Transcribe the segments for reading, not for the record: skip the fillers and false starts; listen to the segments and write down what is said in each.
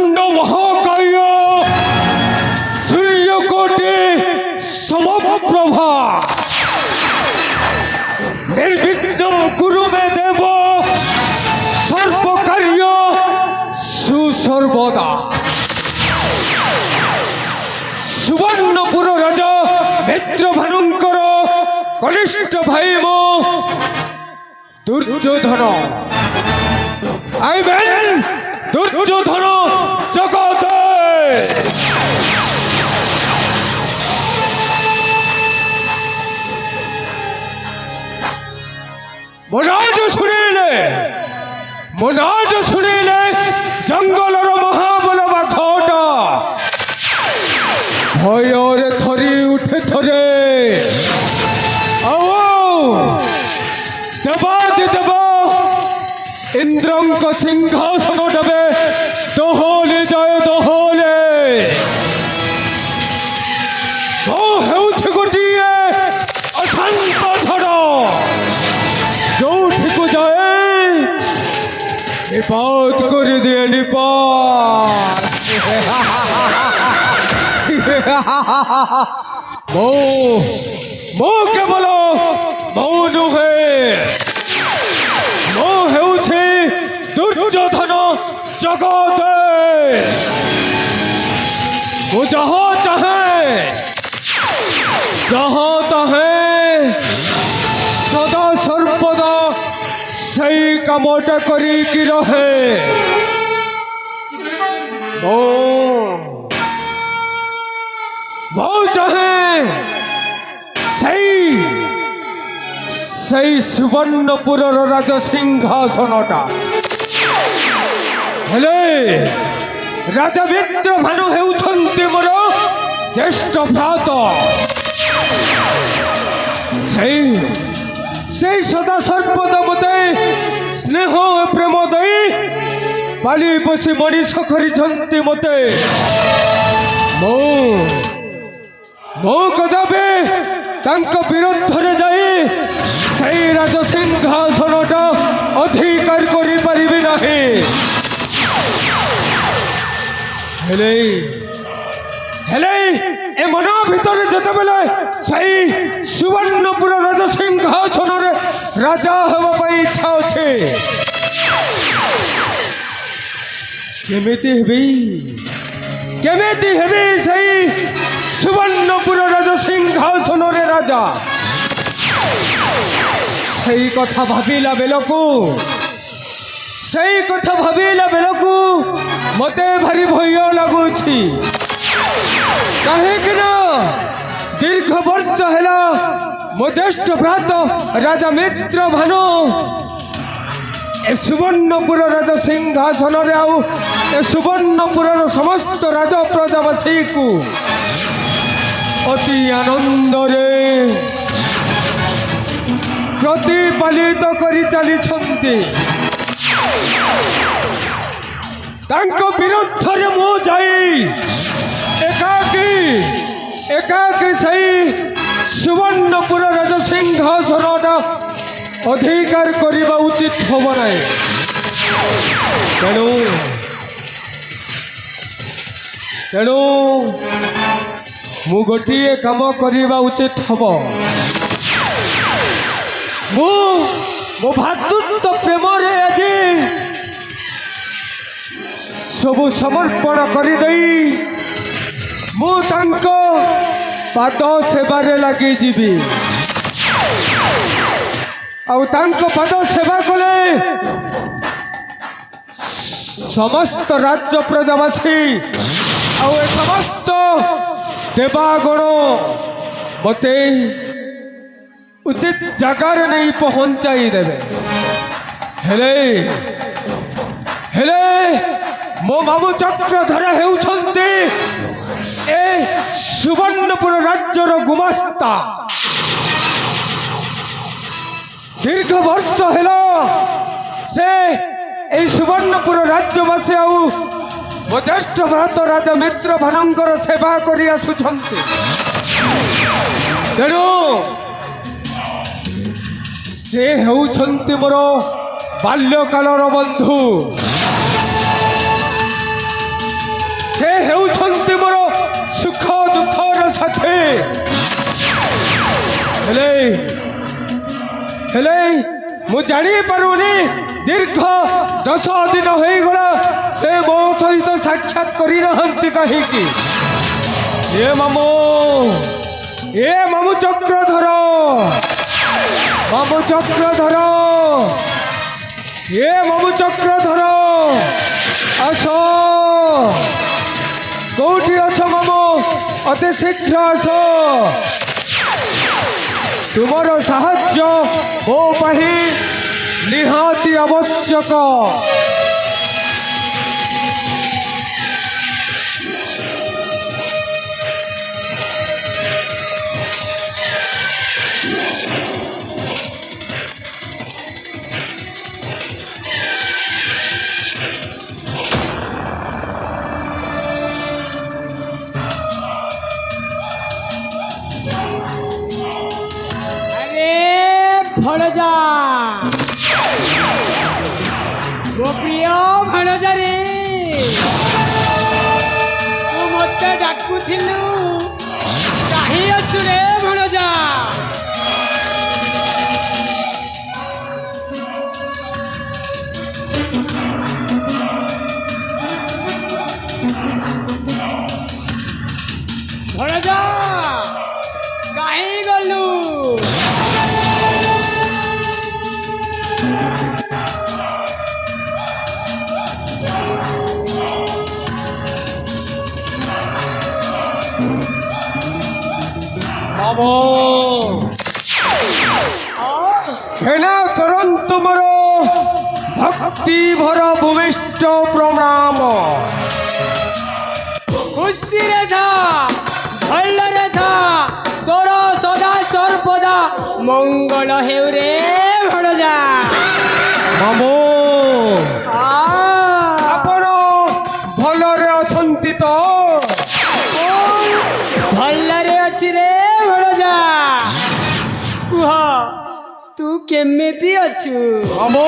वक्रतुंड महाकाय सूर्यकोटि समप्रभा निर्विघ्नं कुरु मे देव सर्वकार्य सुसर्वदा। सुवर्णपुर राजा मित्रभानुंकर कनिष्ठ भाई मो दुर्योधन आइबेन दुर्योधन जगते मोनाज शुणिले जंगलर महाबल बाघटा भयरे थरी उठे थरे देवादिदेव इंद्रंक सिंहासन देवे दोहले जय दोहले गोटिए अशांत झड़ जो जाए निपात कर दिए निपात मो केवल मो नुहे मो हेउछि दुर्योधन जगते वो जहाँ तहे सदा सर्वदा सही कामटा करी की रहे वो चाहे सही सुवर्णपुर राज सिंहासनटा हेले राजा मित्रभानु हेउछन्ति मोर ज्येष्ठ भ्रात सही सदा सर्वदा मते स्नेह प्रेम दई पाली पोषी मनीष करिछन्ति मते मो कदापि तांक विरुद्धरे जाई सही राज सिंहासनटा अधिकार करि परिबि नाही। हेले ए मन भितर जेतेबेले सही सुवर्णपुर राज सिंहासन रे राजा हेबा पई इच्छा अछि केमिति हेबी सही सुवर्णपुर राज सिंहासन रे राजा सही कथा भाविला बेलकू मते भारी भय लगुछि कहीं दीर्घ वर्ष है मो ज्येष्ठ भ्रात राजा मित्रभानु ए सुवर्णपुर राज सिंहासन आउ ए सुवर्णपुर समस्त राज प्रजावासी को अति आनंद प्रतिपालित करी चली तांको विरुद्ध रे मो जाई एकाकी सही सुवर्णपुर राज सिंहासनटा अधिकार करने उचित हम ना तेणु मु गोटे काम करने उचित हम मो भातृत्व प्रेम आज सबु समर्पण करदे मु पाद सेवारे लगे जीवी पाद सेवा कले समस्त राज्य प्रजावासी समस्त देवागण मते उचित जगार नहीं पहुंचाई देवे हेले मो मामू चक्रधर हेउछन्ति ए सुवर्णपुर राज्यर गुमास्ता दीर्घ वर्ष हेलो से ए सुवर्णपुर राज्यवासी आउ मो ज्येष्ठ भ्रात राजा मित्रभानुंकर सेवा करि आसुछन्ति तेणु से हेउछन्ति मोर बाल्यकालर बंधु ହେଲେ ହେଲେ ମୁଁ ଜାଣିପାରୁନି ଦୀର୍ଘ 10 ଦିନ ହେଇଗଲା ସେ ମୋ ସହିତ ସାକ୍ଷାତ କରିନାହାନ୍ତି କାହିଁକି? ଏ ମାମୁ ଚକ୍ରଧର, ମାମୁ ଚକ୍ରଧର, ଏ ମାମୁ ଚକ୍ରଧର, ଆସ। କୋଉଠି ଅଛ ମାମୁ? ଅତି ଶୀଘ୍ର ଆସ। ତୁମର ସାହାଯ୍ୟ ମୋ ପାଇଁ ନିହାତି ଆବଶ୍ୟକ। ভଣଜা ମୋ ପ୍ରିୟ ଭଣଜା ରେ, ତୁ ମୋତେ ଡାକୁଥିଲୁ, କାହିଁ ଅଛୁ ରେ ଭଣଜା? ଭଣଜା କାହିଁ ଗଲୁ? ଘେନା କରନ୍ତୁ ମୋର ଭକ୍ତି ଭର ଭୂମିଷ୍ଠ ପ୍ରଣାମ। ଖୁସିରେ ଥା, ଭଲରେ ଥା, ତୋର ସଦା ସର୍ବଦା ମଙ୍ଗଳ ହେଉ ରେ ଭଣଜା। ମାମୁ ଆପଣ ଭଲରେ ଅଛନ୍ତି ତ? ଭଲରେ ଅଛି ରେ ଭଣଜା। କୁହ ତୁ କେମିତି ଅଛୁ? ମାମୁ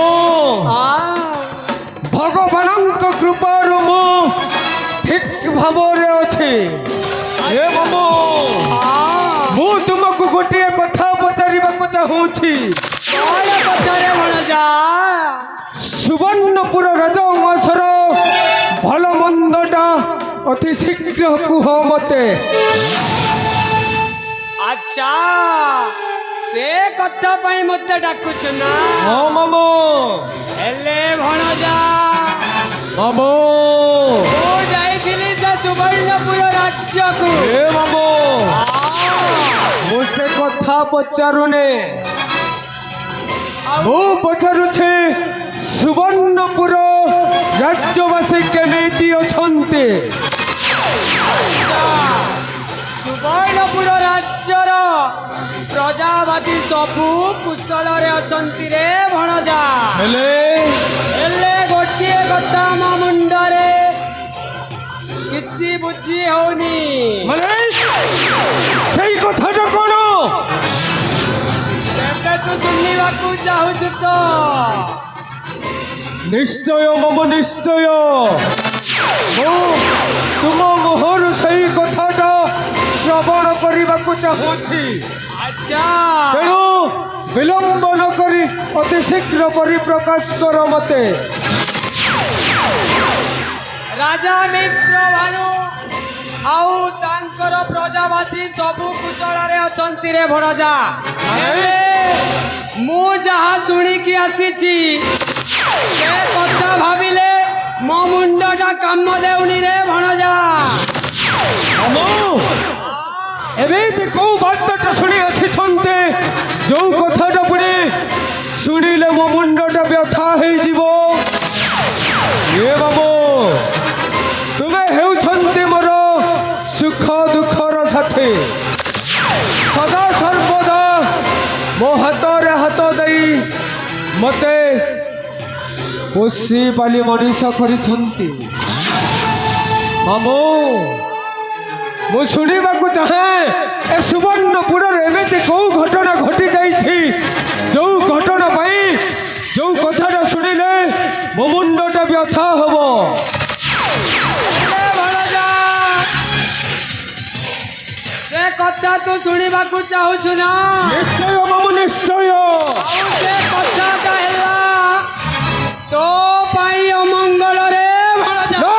ଭଗବାନଙ୍କ କୃପାରୁ ମୁଁ ଠିକ୍ ଭାବରେ ଅଛି। ଏ ମାମୁ ମୁଁ ତୁମକୁ ଗୋଟିଏ କଥା ପଚାରିବାକୁ ଚାହୁଁଛି। କଣ କଥାରେ ଭଣଜା? ସୁବର୍ଣ୍ଣପୁର ରାଜଉଆସର ଭଲ ମନ୍ଦଟା ଅତି ଶୀଘ୍ର କୁହ ମତେ। ଆଚ୍ଛା, ସେ କଥା ପାଇଁ ମୋତେ ଡାକୁଛୁ ନା? ହଁ ମାମୁ। ହେଲେ ଭଣଜା, ମାମୁ ମୁଁ ଯାଇଥିଲି ସେ ସୁବର୍ଣ୍ଣପୁର ରାଜ୍ୟକୁ। ଏ ମାମୁ ମୁଁ ସେ କଥା ପଚାରୁନି, ମୁଁ ପଚାରୁଛି ସୁବର୍ଣ୍ଣପୁର ରାଜ୍ୟବାସୀ କେମିତି ଅଛନ୍ତି? ସୁବର୍ଣ୍ଣପୁର ରାଜ୍ୟର ପ୍ରଜାବାସୀ ସବୁ କୁଶଳରେ ଅଛନ୍ତି ରେ ଭଣଜା। ହେଲେ ଗୋଟିଏ କଥା ମୋ ମୁଣ୍ଡରେ କିଛି ବୁଝି ହଉନି। ସେଇ କଥାଟା କଣ? ଏବେ ତୁ ଶୁଣିବାକୁ ଚାହୁଁଛୁ ତ? ନିଶ୍ଚୟ ମାମୁ ନିଶ୍ଚୟ। ମୁଁ ତୁମ ମୁହଁରୁ ସେଇ କଥାଟା ଶ୍ରବଣ କରିବାକୁ ଚାହୁଁଛି। ଆଚ୍ଛା, ତେଣୁ ବିଳମ୍ବ ନ କରି ଅତି ଶୀଘ୍ର ପରିପ୍ରକାଶ କର ମତେ। ରାଜା ମିତ୍ର ଭାନୁ ଆଉ ତାଙ୍କର ପ୍ରଜାବାସୀ ସବୁ କୁଶଳରେ ଅଛନ୍ତି ରେ ଭଣଜା। ହେଲେ ମୁଁ ଯାହା ଶୁଣିକି ଆସିଛି ସେ କଥା ଭାବିଲେ ମୋ ମୁଣ୍ଡଟା କାମ ଦେଉନି ରେ ଭଣଜା। ଏବେ ବି କୋଉ ବାର୍ତ୍ତାଟା ଶୁଣି ଆସିଛନ୍ତି, ଯୋଉ କଥାଟା ପୁଣି ଶୁଣିଲେ ମୋ ମୁଣ୍ଡଟା ବ୍ୟଥା ହେଇଯିବ। ଏ ବାବୁ ତୁମେ ହେଉଛନ୍ତି ମୋର ସୁଖ ଦୁଃଖର ସାଥୀ। ସଦା ସର୍ବଦା ମୋ ହାତରେ ହାତ ଦେଇ ମତେ ପୋଷି ପାଲି ମଣିଷ କରିଛନ୍ତି। ମାମୁ ମୁଁ ଶୁଣିବାକୁ ଚାହେଁ ଏ ସୁବର୍ଣ୍ଣପୁରରେ ଏମିତି କୋଉ ଘଟଣା ଘଟି ଯାଇଛି ଯୋଉ ଘଟଣା ପାଇଁ ଯୋଉ କଥାଟା ଶୁଣିଲେ ମୋ ମୁଣ୍ଡଟା ବ୍ୟଥା ହବ। ସେ କଥା ତୁ ଶୁଣିବାକୁ ଚାହୁଁଛୁ ନା? ନିଶ୍ଚୟ ମାମୁଁ ନିଶ୍ଚୟ। ଆଉ ସେ କଥାଟା ହେଲା ତୋ ପାଇଁ ଅମଙ୍ଗଳରେ ଭଣଜା। ନା!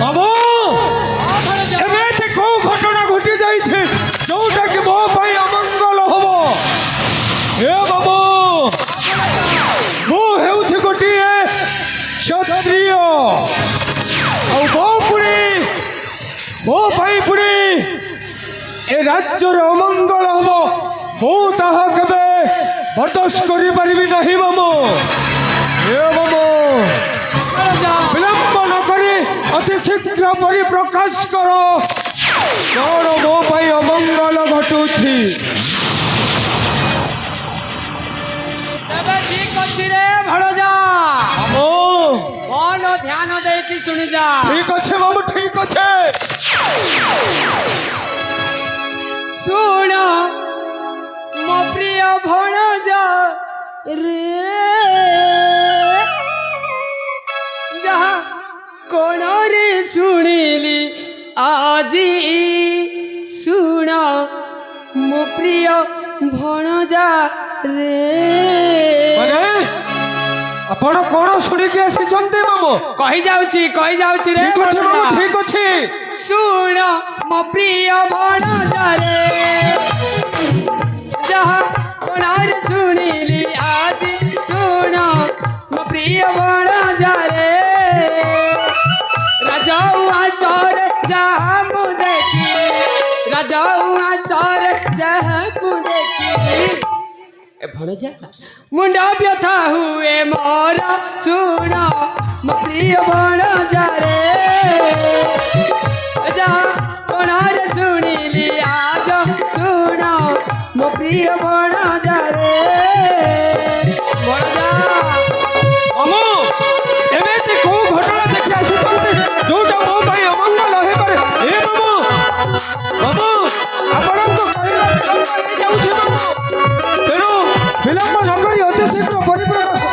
ମାମୁଁ ହଁ ଭଣଜା। ଏମିତି କୋଉ ଘଟଣା ଘଟି ଯାଇଛି ଯୋଉଟା କି ମୋ ପାଇଁ ଅମଙ୍ଗଳ ହବ? ହେ ମାମୁଁ, ମୁଁ ହେଉଛି ଗୋଟିଏ କ୍ଷତ୍ରିୟ ଆଉ ମୋ ପାଇଁ ପୁଣି ଏ ରାଜ୍ୟରେ ଅମଙ୍ଗଳ ହବ। ମୁଁ ତାହା କେବେ ବରଦାସ୍ତ କରିପାରିବି ନାହିଁ ମାମୁଁ। ହେ ମାମୁଁ, ଭଣଜା। ବିଳମ୍ବ ନ କରି ଅତି ଶୀଘ୍ର ପରିପ୍ରକାଶ କର କଣ ମୋ ପାଇଁ ଅମଙ୍ଗଳ ଘଟୁଛି। ତେବେ ଠିକ ଅଛି ରେ ଭଣଜା। ମାମୁଁ ମନ ଧ୍ୟାନ ଦେଇକି ଶୁଣି ଯା। ଠିକ ଅଛି ମାମୁଁ, ଠିକ ଅଛି। ଶୁଣ ମୋ ପ୍ରିୟ ଭଣଜା ରେ, ଯାହା କୋଣରେ ଶୁଣିଲି ଆଜି। ଶୁଣ ମୋ ପ୍ରିୟ ଭଣଜା ରେ। ମାନେ ଆପଣ କଣ ଶୁଣିକି ଆସିଛନ୍ତି ମାମୁଁ? କହି ଯାଉଛି ରେ ଠିକ ଅଛି ମାମୁଁ, ଭଣଜା। ଠିକ ଅଛି। ଶୁଣ ମୋ ପ୍ରିୟ ଭଣଜାରେ, ଯାହା କୋଣରେ ଶୁଣିଲି ଆଜି। ଶୁଣ ମୋ ପ୍ରିୟ ଭଣଜାରେ, ରାଜଉଆସରେ ଯାହା ମୁଁ ଦେଖିଲି, ରାଜଉଆସରେ ଯାହା ମୁଁ ଦେଖିଲି। ଏ ଭଣଜା ମୁଣ୍ଡ ବ୍ୟଥା ହୁଏ ମୋର। ଶୁଣ ମୋ ପ୍ରିୟ ଭଣଜାରେ, ଯାହା କୋଣରେ ଶୁଣିଲି ଆଜ। ଶୁଣ ମୋ ପ୍ରିୟ ଭଣଜାରେ। ଭଣଜା ମାମୁଁ ଏମିତି କୋଉ ଘଟଣା ଦେଖି ଆସିଛନ୍ତି ଯୋଉଟା ମୋ ପାଇଁ ଅମଙ୍ଗଳ ହେଇପାରେ? ଏ ମାମୁଁ, ମାମୁଁ ଆପଣଙ୍କୁ କହିଲା ବିଳମ୍ବ ହେଇଯାଉଛି ମାମୁଁ। ତେଣୁ ବିଳମ୍ବ ନ କରି ଅତି ଶୀଘ୍ର ପରିପ୍ରକାଶ।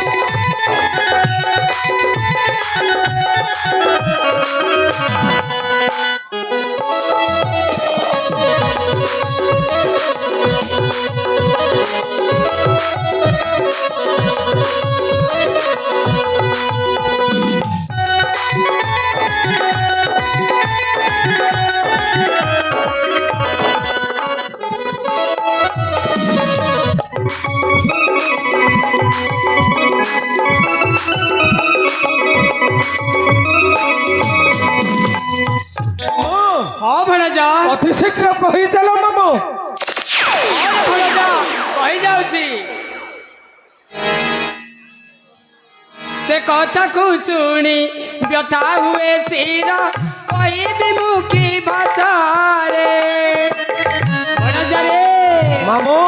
ହଁ ଭଣଜା। ଅତି ଶୀଘ୍ର କହିଦେଲ ମାମୁଁ। ହଁ ଭଣଜା କହି ଯାଉଛି। ସେ କଥାକୁ ଶୁଣି ବ୍ୟଥା ହୁଏ ଶିର, କହିବି ମୁଁ କି ଭାଷାରେ। ଭଣଜାରେ ମାମୁଁ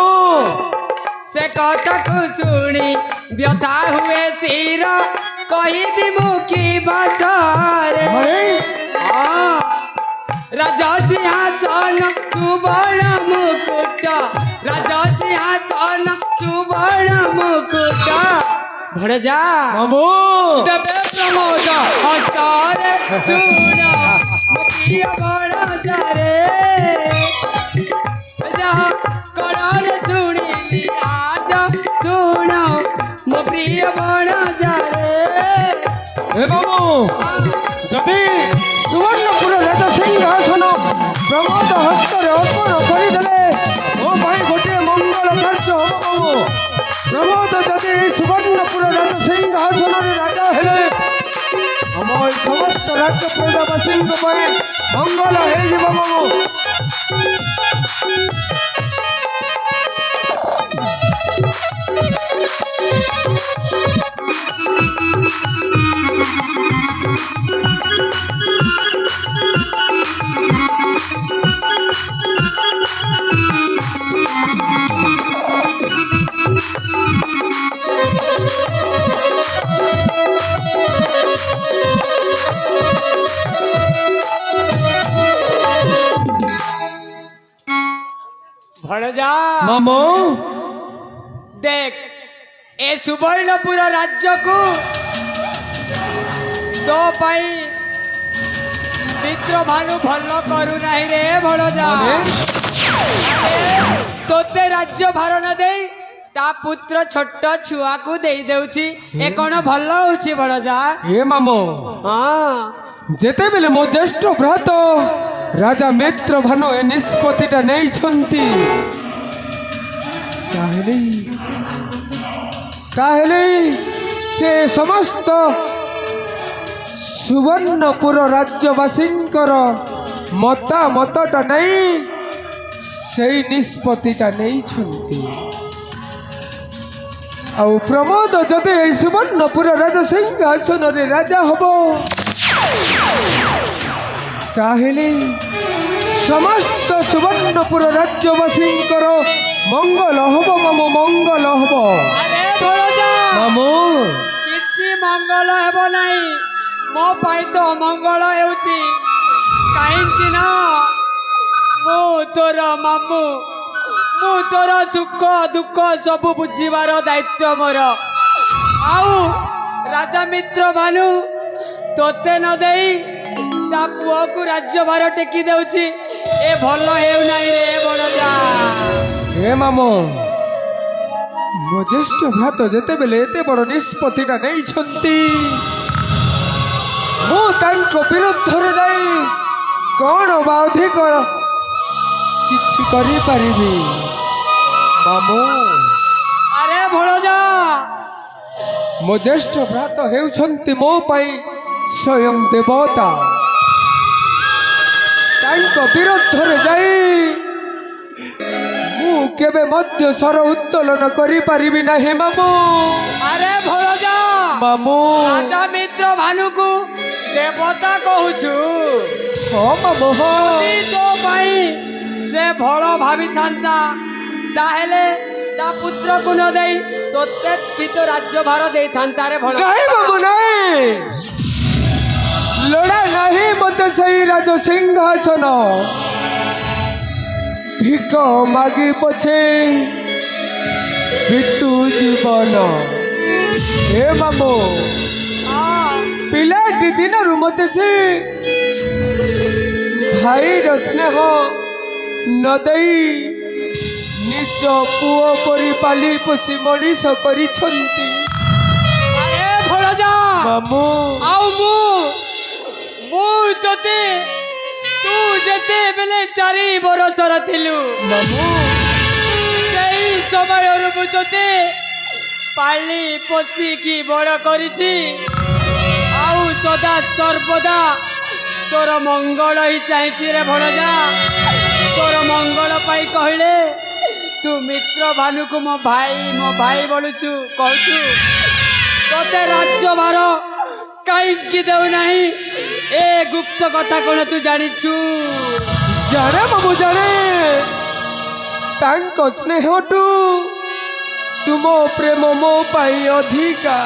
ସେ କଥାକୁ ଶୁଣି ବ୍ୟଥା ହୁଏ ଶିର, କହିବି ମୁଁ କି ଭାଷାରେ। ଘରେ রাজা সিংহাসন সুবর্ণ মুকুট, রাজা সিংহাসন সুবর্ণ মুকুট। ভরে যা মামু দেবে প্রমোদ হস্তারে, শুন ମୋ ପ୍ରିୟ ଭଣଜାରେ, ଯାହା କଳରେ ଶୁଣିଲି ଆଜ। ଶୁଣ ମୋ ପ୍ରିୟ ଭଣଜାରେ। ଏ ମାମୁ ଯଦି ସୁବର୍ଣ୍ଣପୁର ରାଜ ସିଂହାସନ ପ୍ରମୋଦ ହସ୍ତରେ ଅର୍ପଣ କରିଦେଲେ ମୋ ପାଇଁ ଗୋଟିଏ ମଙ୍ଗଳ କାର୍ଯ୍ୟ ହବ ମାମୁ। ପ୍ରମୋଦ ଯଦି ଏହି ସୁବର୍ଣ୍ଣପୁର ରାଜ ସିଂହାସନରେ ରାଜା ହେଲେ ଆମ এই ସମସ୍ତ ରାଜ୍ୟ ପ୍ରଜାବାସୀଙ୍କ ପାଇଁ ମଙ୍ଗଳ ହେଇଯିବ ମାମୁ। ভଣଜা ମାମୁଁ দেখ ଏ ସୁବର୍ଣ୍ଣପୁର ରାଜ୍ୟକୁ ତୋ ପାଇଁ ମିତ୍ର ଭାନୁ ଭଲ କରୁନାହିଁ ରେ ଭଣଜା ତୋତେ ରାଜ୍ୟ ଭାର ନ ଦେଇ ତା ପୁତ୍ର ଛୋଟ ଛୁଆକୁ ଦେଇ ଦେଉଛି ଏ କ'ଣ ଭଲ ହଉଛି ଭଣଜା ଏ ମାମୁଁ ହଁ ଯେତେବେଳେ ମୋ ଜ୍ୟେଷ୍ଠ ଭ୍ରାତ ରାଜା ମିତ୍ର ଭାନୁ ଏ ନିଷ୍ପତ୍ତିଟା ନେଇଛନ୍ତି ତାହେଲେ ସେ ସମସ୍ତ ସୁବର୍ଣ୍ଣପୁର ରାଜ୍ୟବାସୀଙ୍କର ମତାମତଟା ନେଇ ସେଇ ନିଷ୍ପତ୍ତିଟା ନେଇଛନ୍ତି ଆଉ ପ୍ରମୋଦ ଯଦି ଏଇ ସୁବର୍ଣ୍ଣପୁର ରାଜ ସିଂହାସନରେ ରାଜା ହବ ତାହେଲେ ସମସ୍ତ ସୁବର୍ଣ୍ଣପୁର ରାଜ୍ୟବାସୀଙ୍କର ମଙ୍ଗଳ ହବ ମାମୁଁ ମଙ୍ଗଳ ହବ ଆରେ ଭଣଜା ମାମୁଁ କିଛି ମଙ୍ଗଳ ହେବ ନାହିଁ ମୋ ପାଇଁ ତ ଅମଙ୍ଗଳ ହେଉଛି କାହିଁକି ନା ମୁଁ ତୋର ମାମୁଁ ମୁଁ ତୋର ସୁଖ ଦୁଃଖ ସବୁ ବୁଝିବାର ଦାୟିତ୍ୱ ମୋର ଆଉ ରାଜା ମିତ୍ର ଭାନୁ ତୋତେ ନ ଦେଇ ତା ପୁଅକୁ ରାଜ୍ୟଭାର ଟେକି ଦେଉଛି ଏ ଭଲ ହେଉନାହିଁ ରେ ଭଣଜା ହେ ମାମୁଁ ମୋ ଜ୍ୟେଷ୍ଠ ଭ୍ରାତ ଯେତେବେଳେ ଏତେ ବଡ଼ ନିଷ୍ପତ୍ତିଟା ନେଇଛନ୍ତି ମୁଁ ତାଙ୍କ ବିରୁଦ୍ଧରେ ଯାଇ କ'ଣ ବା ଅଧିକ କିଛି କରିପାରିବି ମାମୁଁ ଆରେ ଭଣଜା ମୋ ଜ୍ୟେଷ୍ଠ ଭ୍ରାତ ହେଉଛନ୍ତି ମୋ ପାଇଁ ସ୍ୱୟଂ ଦେବତା ତାଙ୍କ ବିରୁଦ୍ଧରେ ଯାଇ ମୁଁ କେବେ ମଧ୍ୟ ସ୍ୱର ଉତ୍ତୋଳନ କରିପାରିବି ନାହିଁ ମାମୁଁ ଆରେ ଭଣଜା ମାମୁଁ ରାଜା ମିତ୍ର ଭାନୁକୁ ଦେବତା କହୁଛୁ ହଁ ମାମୁଁ ହଁ ଯଦି ତୋ ପାଇଁ ସେ ଭଲ ଭାବିଥାନ୍ତା ତାହେଲେ ତା ପୁତ୍ରକୁ ନ ଦେଇ ତୋତେ ବି ତ ରାଜ୍ୟଭାର ଦେଇଥାନ୍ତା ରେ ଭଲ ନାହିଁ ମାମୁଁ ନାହିଁ ଲୋଡ଼ା ନାହିଁ ମୋତେ ସେଇ ରାଜ ସିଂହାସନ ଭିକ ମାଗି ପଛେ ବିତୁ ଜୀବନ ହେ ମାମୁଁ ପିଲାଟି ଦିନରୁ ମୋତେ ସେ ଭାଇର ସ୍ନେହ ନ ଦେଇ ନିଜ ପୁଅ ପରି ପାଲି ପୋଷି ମଣିଷ କରିଛନ୍ତି ଆରେ ଭଣଜା ମାମୁଁ ଆଉ ମୁଁ ତୋତେ ତୁ ଯେତେବେଳେ 4 ବର୍ଷର ଥିଲୁ ମାମୁଁ ସେଇ ସମୟରୁ ମୁଁ ତୋତେ ପାଳି ପୋଷିକି ବଡ଼ କରିଛି ଆଉ ସଦା ସର୍ବଦା ତୋର ମଙ୍ଗଳ ହିଁ ଚାହିଁଛି ରେ ଭଣଜା ତୋର ମଙ୍ଗଳ ପାଇଁ କହିଲେ ତୁ ମିତ୍ର ଭାନୁକୁ ମୋ ଭାଇ ବୋଲୁଛୁ କହୁଛୁ ତୋତେ ରାଜ୍ୟଭାର କାହିଁକି ଦେଉନାହିଁ ଏ ଗୁପ୍ତ କଥା କ'ଣ ତୁ ଜାଣିଛୁ ଜାଣେ ମାମୁଁ ଜାଣେ ତାଙ୍କ ସ୍ନେହଠୁ ତୁମ ପ୍ରେମ ମୋ ପାଇଁ ଅଧିକା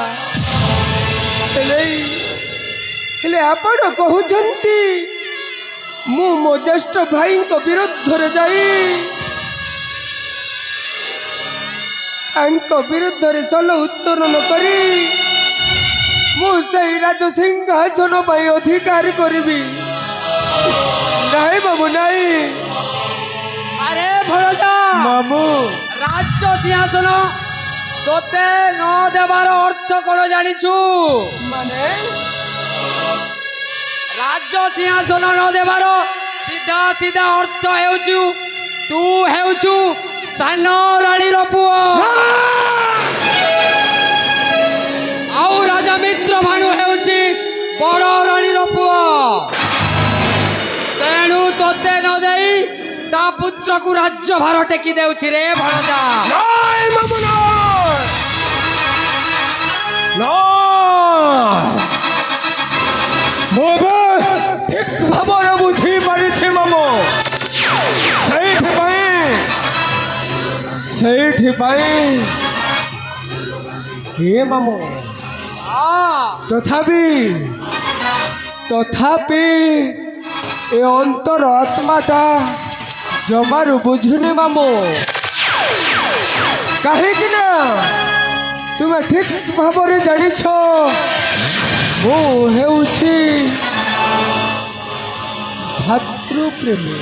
ହେଲେ ଆପଣ କହୁଛନ୍ତି ମୁଁ ମୋ ଜ୍ୟେଷ୍ଠ ଭାଇଙ୍କ ବିରୁଦ୍ଧରେ ଯାଇ ତାଙ୍କ ବିରୁଦ୍ଧରେ ସଲ ଉତ୍ତୋଳନ କରି ମୁଁ ସେଇ ରାଜ ସିଂହାସନ ପାଇଁ ଅଧିକାର କରିବି ନାହିଁ ମାମୁଁ ନାହିଁ ଆରେ ଭଣଜା ମାମୁଁ ରାଜ୍ୟ ସିଂହାସନ ତୋତେ ନ ଦେବାର ଅର୍ଥ କ'ଣ ଜାଣିଛୁ ମାନେ ରାଜ୍ୟ ସିଂହାସନ ନ ଦେବାର ସିଧା ଅର୍ଥ ହେଉଛୁ ତୁ ହେଉଛୁ ସାନ ରାଣୀର ପୁଅ ଆଉ ରାଜା ମିତ୍ର ଭାନୁ ହେଉଛି ବଡ଼ ରାଣୀର ପୁଅ ତେଣୁ ତୋତେ ନ ଦେଇ ତା ପୁତ୍ରକୁ ରାଜ୍ୟଭାର ଟେକି ଦେଉଛି ରେ ଭଣଜା ନାଇଁ ମାମୁଁ ମୁଁ ଠିକ ଭାବରେ ବୁଝି ପାରିଛି ମାମୁଁ ସେଇଥିପାଇଁ ହେ ମାମୁଁ ତଥାପି ଏ ଅନ୍ତର ଆତ୍ମାଟା ଜମାରୁ ବୁଝୁନି ମାମୁଁ କାହିଁକି ନା ତୁମେ ଠିକ ଭାବରେ ଜାଣିଛ ମୁଁ ହେଉଛି ଭାତୃପ୍ରେମୀ।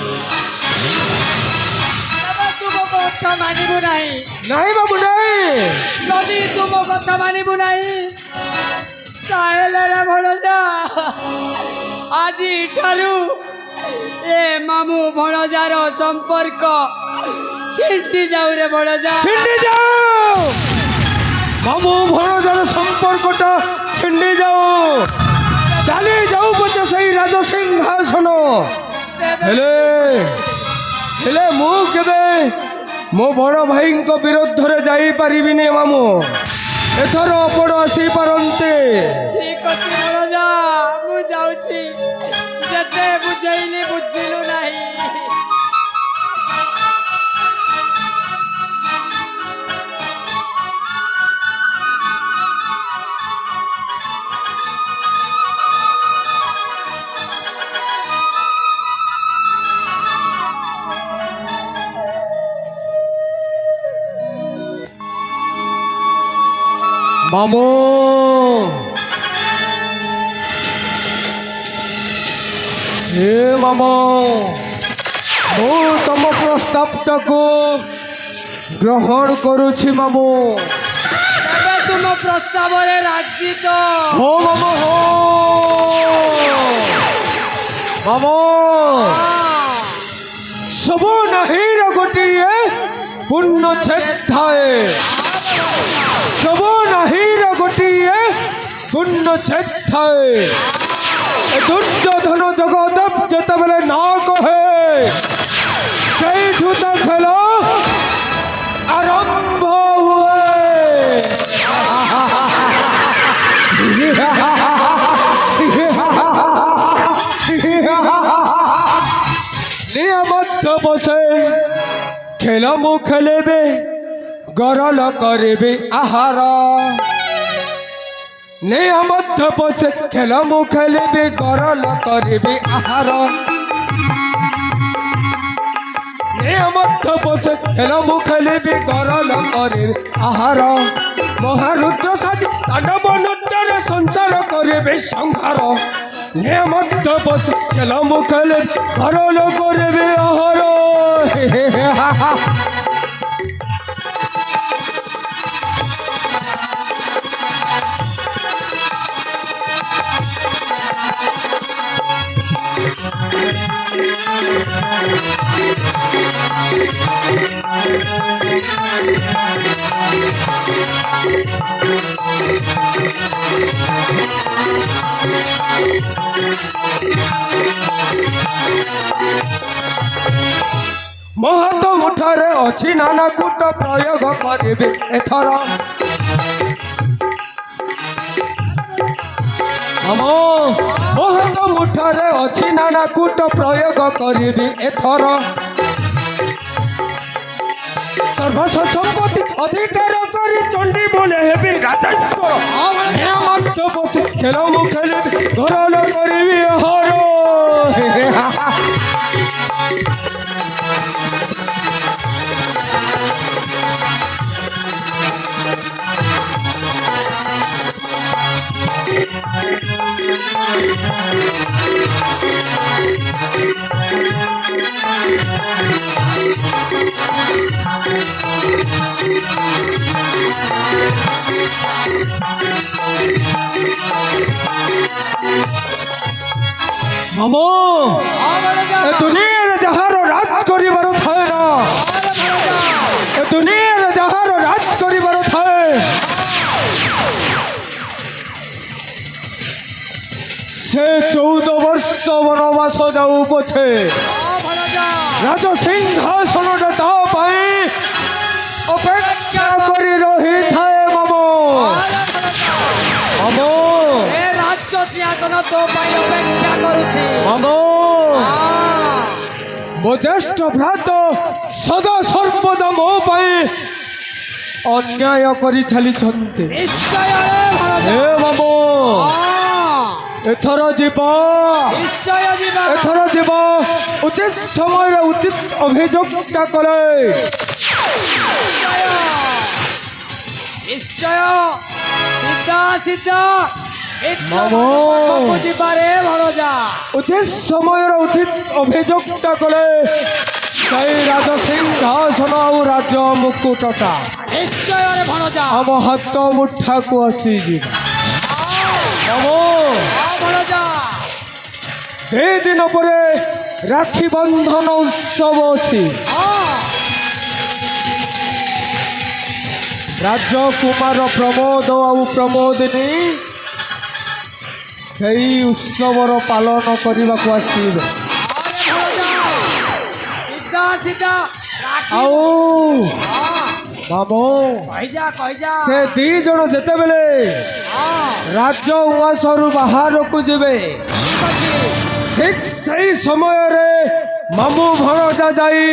ଏବେ ତୁ ମୋ କଥା ମାନିବୁ ନାହିଁ। ନାଇଁ ବାବୁ ନାଇଁ। ଯଦି ତୁ ମୋ କଥା ମାନିବୁ ନାହିଁ ତାହେଲେ ରେ ଭଣଜା ଆଜିଠାରୁ ଏ ମାମୁଁ ଭଣଜାର ସମ୍ପର୍କ ଛିଣ୍ଡି ଯାଉ ରେ ଭଣଜା। ଛିଣ୍ଡି ଯାଉ ମାମୁଁ ଭଣଜାର ସମ୍ପର୍କଟା ଛିଣ୍ଡି ଯାଉ ଚାଲି ଯାଉ ପଛେ ସେଇ ରାଜସିଂହାସନ ହେଲେ ହେଲେ ମୁଁ କେବେ ମୋ ବଡ଼ ଭାଇଙ୍କ ବିରୁଦ୍ଧରେ ଯାଇପାରିବିନି ମାମୁଁ। ଏଥର ଆପଣ ଆସିପାରନ୍ତେ। ଠିକ ଅଛି ଭଣଜା ମୁଁ ଯାଉଛି। ଯେତେ ବୁଝେଇଲି ବୁଝିଲୁ ନାହିଁ। ମାମୁଁ ହେ ମାମୁଁ ମୁଁ ତମ ପ୍ରସ୍ତାବଟାକୁ ଗ୍ରହଣ କରୁଛି ମାମୁଁ। ଏବେ ତୁମ ପ୍ରସ୍ତାବରେ ରାଜି ତ? हो मामो हो मामो सब नहीं गोटे पूर्ण छेद थाए सब नहीं गोटे पूर्ण छेद थाए दुर्योधन जगदेव जिते बेले ना कहे से खेल आरंभ हुए। बसे खेल मु खेलेबे गरल करेबे आहार नियमत बसे खेल मु खेलेबे गरल करेबे आहार नियमत बसे खेल मु खेलेबे गरल करेबे आहार महारुद्र साजी तांडव नृत्यर संसार करेबे संहार नियमत बसे खेल मु खेले गरल करेबे आहार। महत मुठरे अच्छी नाना कूट प्रयोग करेबे एथर महत मुठरे अच्छी नाना कूट प्रयोग करेबे एथर सर्वस्व संपत्ति अधिकार करी चंडी बोले हेबी राजेश्वर हेमंत बसी खेल मु खेलेबी गरल करेबी हर। मामो दुनिया जहार राज करिबार थाए ना दुनिया जहार राज करिबार थाए से 14 वर्ष वनवास जाऊ पछे राज सिंहासन ता अपेक्षा करी रही थाए मामो मामो ए राज्य सिंहासन तो पाई अपेक्षा करूछि मामो मो ज्येष्ठ भ्रात सदा सर्वदा मो अन्याय करी चली निश्चय रे हे मामो ଏଥର ଯିବ ନିଶ୍ଚୟ ଯିବା ଏଥର ଯିବ ଉଚିତ ସମୟରେ ଉଚିତ ଅଭିଯୋଗଟା କରେ ନିଶ୍ଚୟ ସିଧା ସିଧା ମାମୁଁ। ପାଖକୁ ଯିବାରେ ଭଣଜା ଉଚିତ ସମୟରେ ଉଚିତ ଅଭିଯୋଗଟା କଲେ ସେଇ ରାଜ ସିଂହାସନ ଆଉ ରାଜ ମୁକୁଟଟା ନିଶ୍ଚୟରେ ଭଣଜା ଆମ ହାତ ମୁଠାକୁ ଆସିଯିବ ମାମୁଁ। ଭଣଜା ଦୁଇ ଦିନ ପରେ ରାକ୍ଷୀ ବନ୍ଧନ ଉତ୍ସବ ଅଛି ରାଜକୁମାର ପ୍ରମୋଦ ଆଉ ପ୍ରମୋଦିନୀ ସେଇ ଉତ୍ସବର ପାଳନ କରିବାକୁ ଆସିବେ ସିଧା ସିଧା ଆଉ ମାମୁଁ କହିଯା ସେ ଦି ଜଣ ଯେତେବେଳେ ରାଜ ଉଆସରୁ ବାହାରକୁ ଯିବେ ଠିକ୍ ସେଇ ସମୟରେ ମାମୁଁ ଭଣଜା ଯାଇ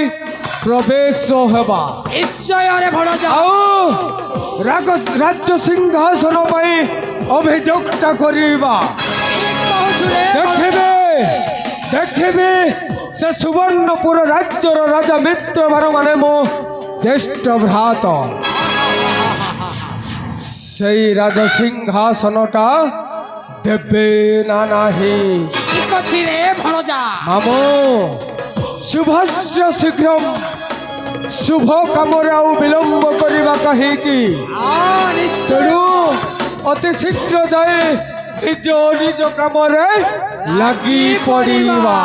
ପ୍ରବେଶ ହେବା ନିଶ୍ଚୟରେ ଭଣଜା ଆଉ ରାଜ୍ୟ ସିଂହାସନ ପାଇଁ ଅଭିଯୋଗଟା କରିବା ଦେଖିବେ ଦେଖିବେ ସେ ସୁବର୍ଣ୍ଣପୁର ରାଜ୍ୟର ରାଜା ମିତ୍ରବାର ମାନେ ମୋ ଜ୍ୟେଷ୍ଠ ଭ୍ରାତ ସେଇ ରାଜ ସିଂହାସନଟା ଦେବେ ନା ନାହିଁ ଠିକ ଅଛି ରେ ଭଣଜା ମାମୁଁ ଶୁଭସ୍ୟ ଶୀଘ୍ର ଶୁଭ କାମରେ ଆଉ ବିଳମ୍ବ କରିବା କାହିଁକି ତେଣୁ ଅତି ଶୀଘ୍ର ଯାଇ ନିଜ ନିଜ କାମରେ ଲାଗି ପଡ଼ିବା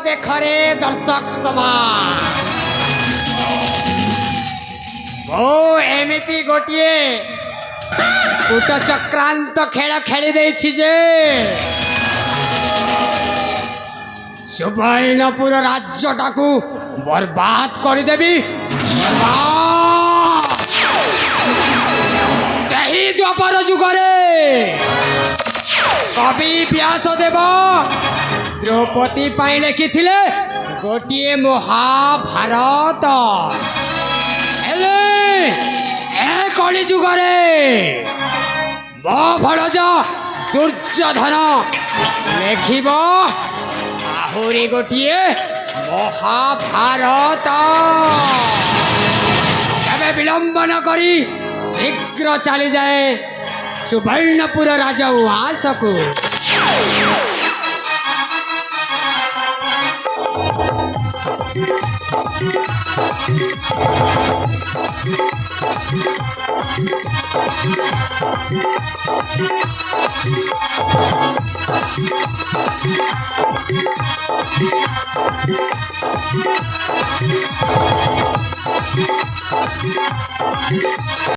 ଦେଖ ରେ ଦର୍ଶକ ସମାଜ ମୁଁ ଏମିତି ଗୋଟିଏ କୂଟ ଚକ୍ରାନ୍ତ ଖେଳ ଖେଳି ଦେଇଛି ଯେ ସୁବର୍ଣ୍ଣପୁର ରାଜ୍ୟଟାକୁ ବର୍ବାଦ କରିଦେବି ସେହି ଦ୍ୱାପର ଯୁଗରେ କବି ବ୍ୟାସଦେବ ଦ୍ରୌପଦୀ ପାଇଁ ଲେଖିଥିଲେ ଗୋଟିଏ ମହାଭାରତ ହେଲେ ଏ କଳି ଯୁଗରେ ମୋ ଭଣଜା ଦୁର୍ଯ୍ୟୋଧନ ଲେଖିବ ଆହୁରି ଗୋଟିଏ ମହାଭାରତ କେବେ ବିଳମ୍ବ ନ କରି ଶୀଘ୍ର ଚାଲିଯାଏ ସୁବର୍ଣ୍ଣପୁର ରାଜ ଉଆସକୁ